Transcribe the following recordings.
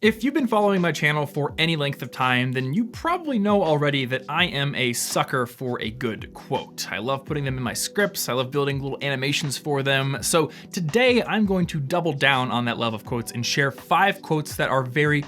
If you've been following my channel for any length of time, then you probably know already that I am a sucker for a good quote. I love putting them in my scripts, I love building little animations for them. So today I'm going to double down on that love of quotes and share 5 quotes that are very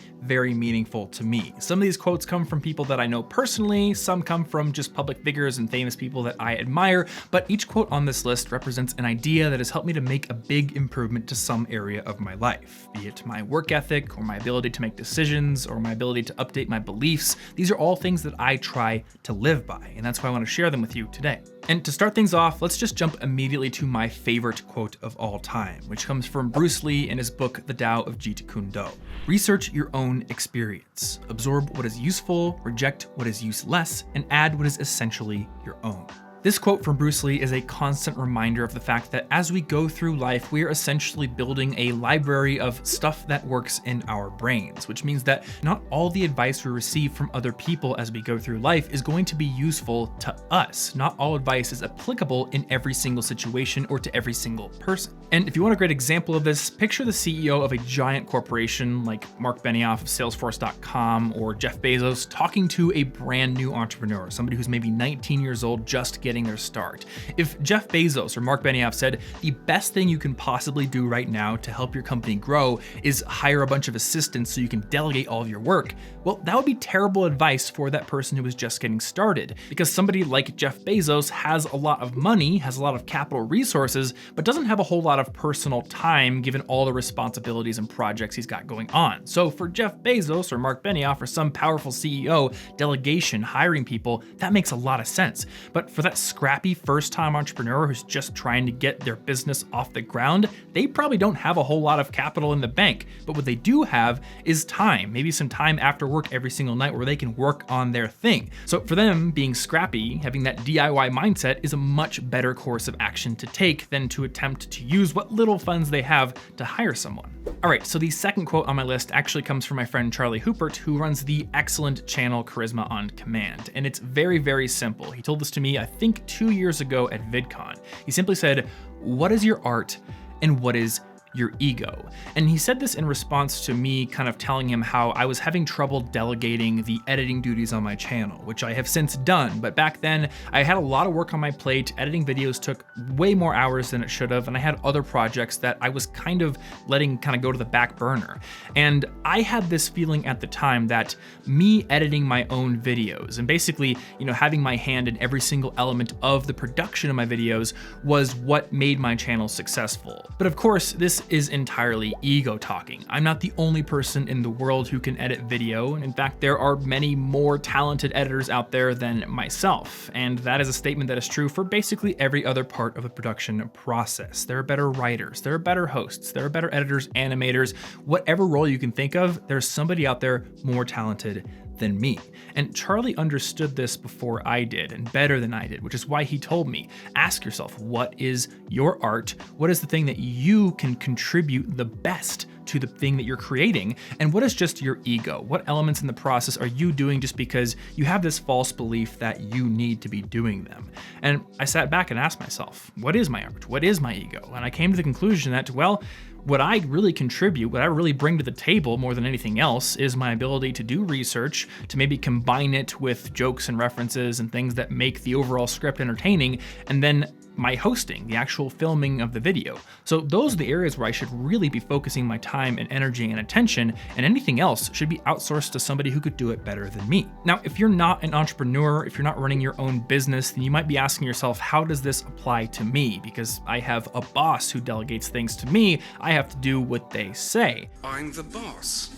meaningful to me. Some of these quotes come from people that I know personally, some come from just public figures and famous people that I admire, but each quote on this list represents an idea that has helped me to make a big improvement to some area of my life, be it my work ethic or my ability to make decisions or my ability to update my beliefs. These are all things that I try to live by, and that's why I want to share them with you today. And to start things off, let's just jump immediately to my favorite quote of all time, which comes from Bruce Lee in his book, The Tao of Jeet Kune Do. Research your own experience. Absorb what is useful, reject what is useless, and add what is essentially your own. This quote from Bruce Lee is a constant reminder of the fact that as we go through life, we are essentially building a library of stuff that works in our brains, which means that not all the advice we receive from other people as we go through life is going to be useful to us. Not all advice is applicable in every single situation or to every single person. And if you want a great example of this, picture the CEO of a giant corporation like Mark Benioff of Salesforce.com or Jeff Bezos talking to a brand new entrepreneur, somebody who's maybe 19 years old, just getting their start. If Jeff Bezos or Mark Benioff said, the best thing you can possibly do right now to help your company grow is hire a bunch of assistants so you can delegate all of your work, well, that would be terrible advice for that person who was just getting started, because somebody like Jeff Bezos has a lot of money, has a lot of capital resources, but doesn't have a whole lot of personal time given all the responsibilities and projects he's got going on. So for Jeff Bezos or Mark Benioff or some powerful CEO, delegation, hiring people, that makes a lot of sense. But for that scrappy first-time entrepreneur who's just trying to get their business off the ground, they probably don't have a whole lot of capital in the bank. But what they do have is time, maybe some time after work every single night where they can work on their thing. So for them, being scrappy, having that DIY mindset is a much better course of action to take than to attempt to use what little funds they have to hire someone. All right, so the second quote on my list actually comes from my friend Charlie Houpert, who runs the excellent channel Charisma on Command. And it's very simple. He told this to me, I think 2 years ago at VidCon. He simply said, "What is your art and what is your ego?" And he said this in response to me kind of telling him how I was having trouble delegating the editing duties on my channel, which I have since done. But back then I had a lot of work on my plate. Editing videos took way more hours than it should have. And I had other projects that I was kind of letting go to the back burner. And I had this feeling at the time that me editing my own videos and basically, having my hand in every single element of the production of my videos was what made my channel successful. But of course, this is entirely ego talking. I'm not the only person in the world who can edit video. And in fact, there are many more talented editors out there than myself. And that is a statement that is true for basically every other part of the production process. There are better writers, there are better hosts, there are better editors, animators, whatever role you can think of, there's somebody out there more talented than me. And Charlie understood this before I did and better than I did, which is why he told me, ask yourself, what is your art? What is the thing that you can contribute the best to the thing that you're creating? And what is just your ego? What elements in the process are you doing just because you have this false belief that you need to be doing them? And I sat back and asked myself, what is my art? What is my ego? And I came to the conclusion that, well, what I really contribute, what I really bring to the table more than anything else is my ability to do research, to maybe combine it with jokes and references and things that make the overall script entertaining, and then my hosting, the actual filming of the video. So those are the areas where I should really be focusing my time and energy and attention, and anything else should be outsourced to somebody who could do it better than me. Now, if you're not an entrepreneur, if you're not running your own business, then you might be asking yourself, how does this apply to me? Because I have a boss who delegates things to me, I have to do what they say. I'm the boss.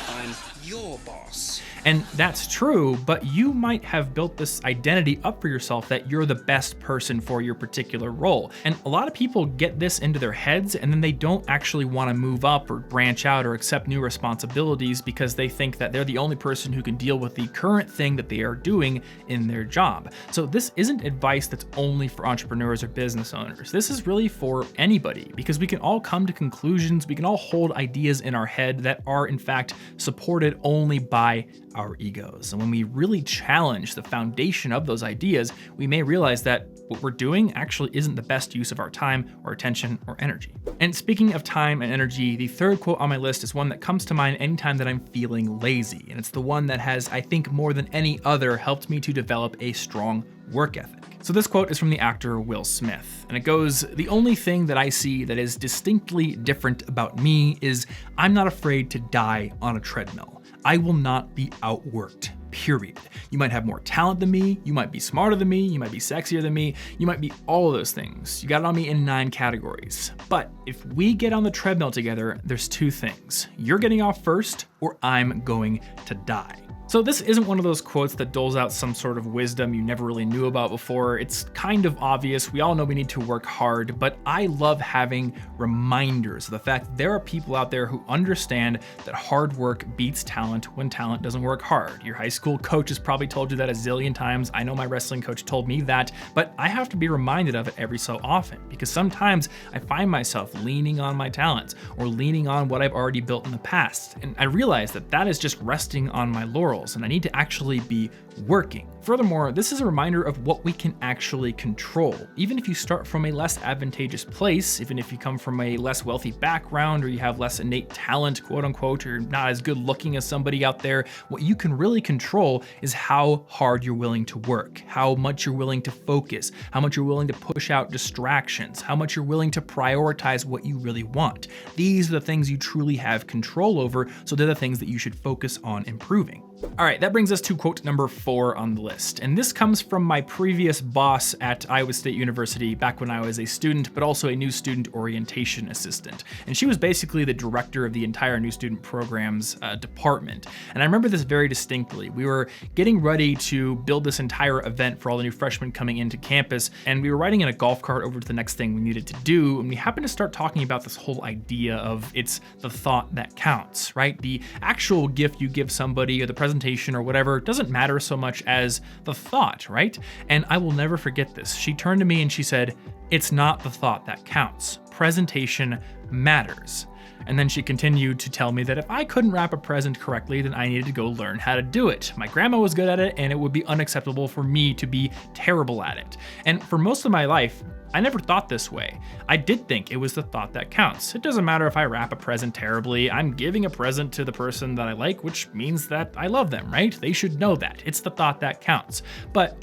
I'm your boss. And that's true, but you might have built this identity up for yourself that you're the best person for your particular role. And a lot of people get this into their heads and then they don't actually want to move up or branch out or accept new responsibilities because they think that they're the only person who can deal with the current thing that they are doing in their job. So this isn't advice that's only for entrepreneurs or business owners. This is really for anybody, because we can all come to conclusions, we can all hold ideas in our head that are in fact supported only by our egos. And when we really challenge the foundation of those ideas, we may realize that what we're doing actually isn't the best use of our time or attention or energy. And speaking of time and energy, the third quote on my list is one that comes to mind anytime that I'm feeling lazy. And it's the one that has, I think, more than any other, helped me to develop a strong work ethic. So this quote is from the actor Will Smith, and it goes, "The only thing that I see that is distinctly different about me is I'm not afraid to die on a treadmill. I will not be outworked. Period. You might have more talent than me, you might be smarter than me, you might be sexier than me, you might be all of those things. You got it on me in 9 categories. But if we get on the treadmill together, there's 2 things. You're getting off first, or I'm going to die." So this isn't one of those quotes that doles out some sort of wisdom you never really knew about before. It's kind of obvious. We all know we need to work hard, but I love having reminders of the fact that there are people out there who understand that hard work beats talent when talent doesn't work hard. Your high school coach has probably told you that a zillion times. I know my wrestling coach told me that, but I have to be reminded of it every so often because sometimes I find myself leaning on my talents or leaning on what I've already built in the past. And I realize that that is just resting on my laurels, and I need to actually be working. Furthermore, this is a reminder of what we can actually control. Even if you start from a less advantageous place, even if you come from a less wealthy background or you have less innate talent, quote unquote, or not as good looking as somebody out there, what you can really control is how hard you're willing to work, how much you're willing to focus, how much you're willing to push out distractions, how much you're willing to prioritize what you really want. These are the things you truly have control over, so they're the things that you should focus on improving. All right, that brings us to quote number 4 on the list. And this comes from my previous boss at Iowa State University back when I was a student, but also a new student orientation assistant. And she was basically the director of the entire new student programs department. And I remember this very distinctly. We were getting ready to build this entire event for all the new freshmen coming into campus, and we were riding in a golf cart over to the next thing we needed to do. And we happened to start talking about this whole idea of it's the thought that counts, right? The actual gift you give somebody or the presentation or whatever doesn't matter so much as the thought, right? And I will never forget this. She turned to me and she said, "It's not the thought that counts. Presentation matters." And then she continued to tell me that if I couldn't wrap a present correctly, then I needed to go learn how to do it. My grandma was good at it, and it would be unacceptable for me to be terrible at it. And for most of my life, I never thought this way. I did think it was the thought that counts. It doesn't matter if I wrap a present terribly. I'm giving a present to the person that I like, which means that I love them, right? They should know that. It's the thought that counts. But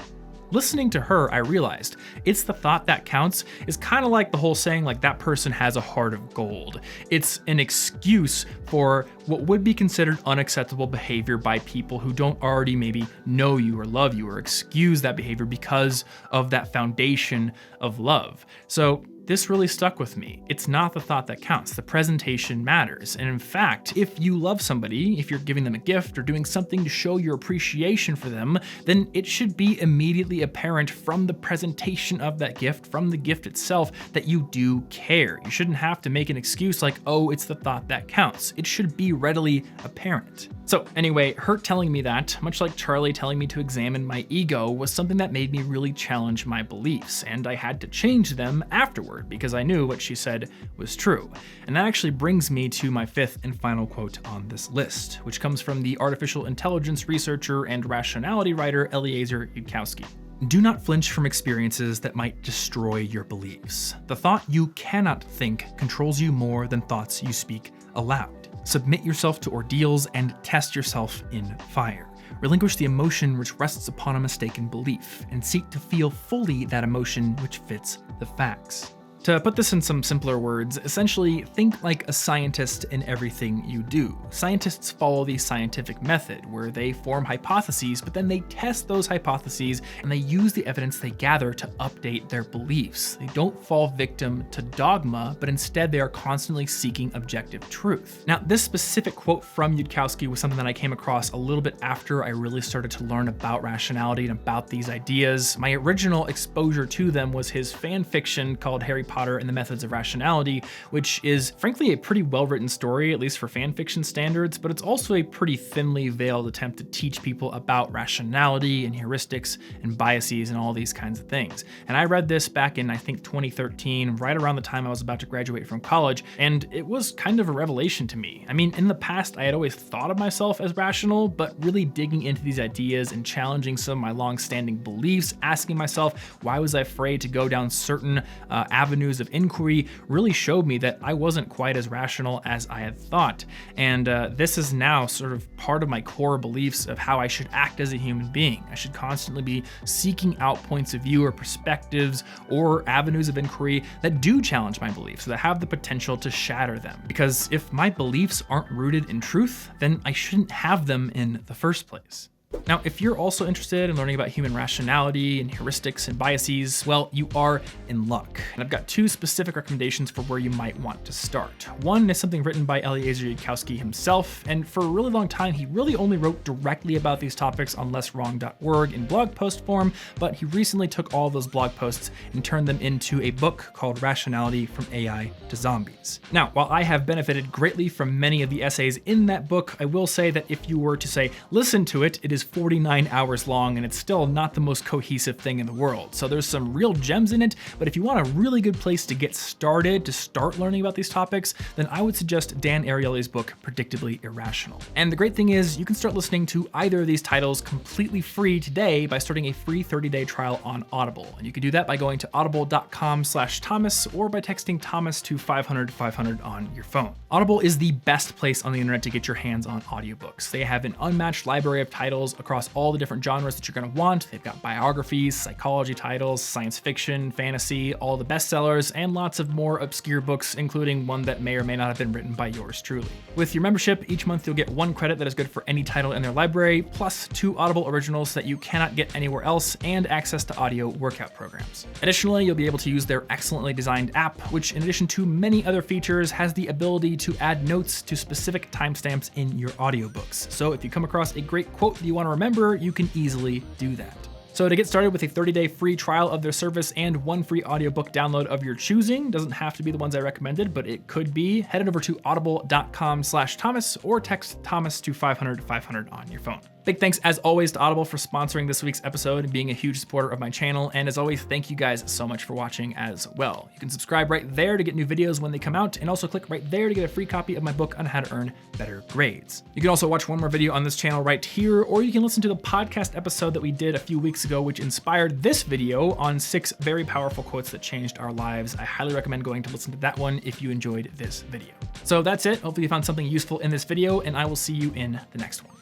listening to her, I realized it's the thought that counts is kind of like the whole saying like that person has a heart of gold. It's an excuse for what would be considered unacceptable behavior by people who don't already maybe know you or love you, or excuse that behavior because of that foundation of love. So this really stuck with me. It's not the thought that counts. The presentation matters. And in fact, if you love somebody, if you're giving them a gift or doing something to show your appreciation for them, then it should be immediately apparent from the presentation of that gift, from the gift itself, that you do care. You shouldn't have to make an excuse like, oh, it's the thought that counts. It should be readily apparent. So anyway, her telling me that, much like Charlie telling me to examine my ego, was something that made me really challenge my beliefs, and I had to change them afterward because I knew what she said was true. And that actually brings me to my 5th and final quote on this list, which comes from the artificial intelligence researcher and rationality writer Eliezer Yudkowsky. Do not flinch from experiences that might destroy your beliefs. The thought you cannot think controls you more than thoughts you speak aloud. Submit yourself to ordeals and test yourself in fire. Relinquish the emotion which rests upon a mistaken belief, and seek to feel fully that emotion which fits the facts. To put this in some simpler words, essentially think like a scientist in everything you do. Scientists follow the scientific method, where they form hypotheses, but then they test those hypotheses and they use the evidence they gather to update their beliefs. They don't fall victim to dogma, but instead they are constantly seeking objective truth. Now, this specific quote from Yudkowsky was something that I came across a little bit after I really started to learn about rationality and about these ideas. My original exposure to them was his fan fiction called Harry Potter and the Methods of Rationality, which is frankly a pretty well-written story, at least for fan fiction standards, but it's also a pretty thinly veiled attempt to teach people about rationality and heuristics and biases and all these kinds of things. And I read this back in, I think, 2013, right around the time I was about to graduate from college, and it was kind of a revelation to me. I mean, in the past, I had always thought of myself as rational, but really digging into these ideas and challenging some of my long-standing beliefs, asking myself, why was I afraid to go down certain avenues of inquiry, really showed me that I wasn't quite as rational as I had thought. And this is now sort of part of my core beliefs of how I should act as a human being. I should constantly be seeking out points of view or perspectives or avenues of inquiry that do challenge my beliefs, that have the potential to shatter them. Because if my beliefs aren't rooted in truth, then I shouldn't have them in the first place. Now, if you're also interested in learning about human rationality and heuristics and biases, well, you are in luck. And I've got two specific recommendations for where you might want to start. One is something written by Eliezer Yudkowsky himself, and for a really long time, he really only wrote directly about these topics on lesswrong.org in blog post form, but he recently took all those blog posts and turned them into a book called Rationality from AI to Zombies. Now, while I have benefited greatly from many of the essays in that book, I will say that if you were to say, listen to it, it is 49 hours long, and it's still not the most cohesive thing in the world. So there's some real gems in it, but if you want a really good place to get started, to start learning about these topics, then I would suggest Dan Ariely's book, Predictably Irrational. And the great thing is, you can start listening to either of these titles completely free today by starting a free 30-day trial on Audible. And you can do that by going to audible.com/Thomas or by texting Thomas to 500-500 on your phone. Audible is the best place on the internet to get your hands on audiobooks. They have an unmatched library of titles across all the different genres that you're going to want. They've got biographies, psychology titles, science fiction, fantasy, all the bestsellers, and lots of more obscure books, including one that may or may not have been written by yours truly. With your membership, each month you'll get 1 credit that is good for any title in their library, plus 2 Audible originals that you cannot get anywhere else, and access to audio workout programs. Additionally, you'll be able to use their excellently designed app, which in addition to many other features, has the ability to add notes to specific timestamps in your audiobooks. So if you come across a great quote that you want to remember, you can easily do that. So to get started with a 30-day free trial of their service and 1 free audiobook download of your choosing, doesn't have to be the ones I recommended, but it could be, head over to audible.com/Thomas or text Thomas to 500-500 on your phone. Big thanks, as always, to Audible for sponsoring this week's episode and being a huge supporter of my channel. And as always, thank you guys so much for watching as well. You can subscribe right there to get new videos when they come out, and also click right there to get a free copy of my book on how to earn better grades. You can also watch one more video on this channel right here, or you can listen to the podcast episode that we did a few weeks ago, which inspired this video on 6 very powerful quotes that changed our lives. I highly recommend going to listen to that one if you enjoyed this video. So that's it. Hopefully you found something useful in this video, and I will see you in the next one.